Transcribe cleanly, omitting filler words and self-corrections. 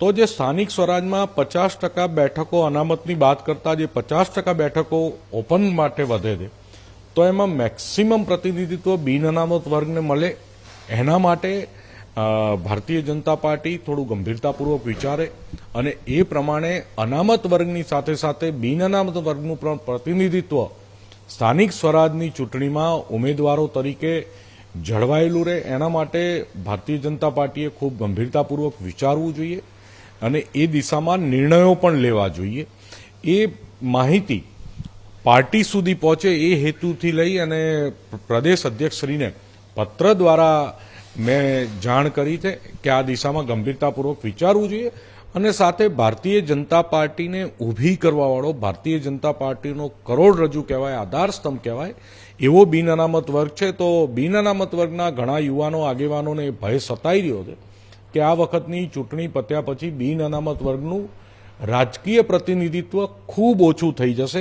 તો જે સ્થાનિક સ્વરાજમાં 50% બેઠકો અનામતની વાત કરતા જે 50% બેઠકો ઓપન માટે વધે છે, તો એમાં મેક્સિમમ પ્રતિનિધિત્વ બિન અનામત વર્ગને મળે એના માટે ભારતીય જનતા પાર્ટી થોડું ગંભીરતાપૂર્વક વિચારે અને એ પ્રમાણે અનામત વર્ગની સાથે સાથે બિન અનામત વર્ગનું પણ પ્રતિનિધિત્વ સ્થાનિક સ્વરાજની ચૂંટણીમાં ઉમેદવારો તરીકે જળવાયેલું રહે એના માટે ભારતીય જનતા પાર્ટીએ ખૂબ ગંભીરતાપૂર્વક વિચારવું જોઈએ અને એ દિશામાં નિર્ણયો પણ લેવા જોઈએ. એ માહિતી પાર્ટી સુધી પહોંચે એ હેતુથી લઈ અને પ્રદેશ અધ્યક્ષશ્રીને પત્ર દ્વારા મેં જાણ કરી છે કે આ દિશામાં ગંભીરતાપૂર્વક વિચારવું જોઈએ અને સાથે ભારતીય જનતા પાર્ટીને ઊભી કરવાવાળો ભારતીય જનતા પાર્ટીનો કરોડરજ્જુ કહેવાય, આધારસ્તંભ કહેવાય એવો બિન અનામત વર્ગ છે. તો બિન અનામત વર્ગના ઘણા યુવાનો આગેવાનોને ભય સતાઈ રહ્યો છે કે આ વખતની ચૂંટણી પત્યા પછી બિન અનામત વર્ગનું રાજકીય પ્રતિનિધિત્વ ખૂબ ઓછું થઈ જશે.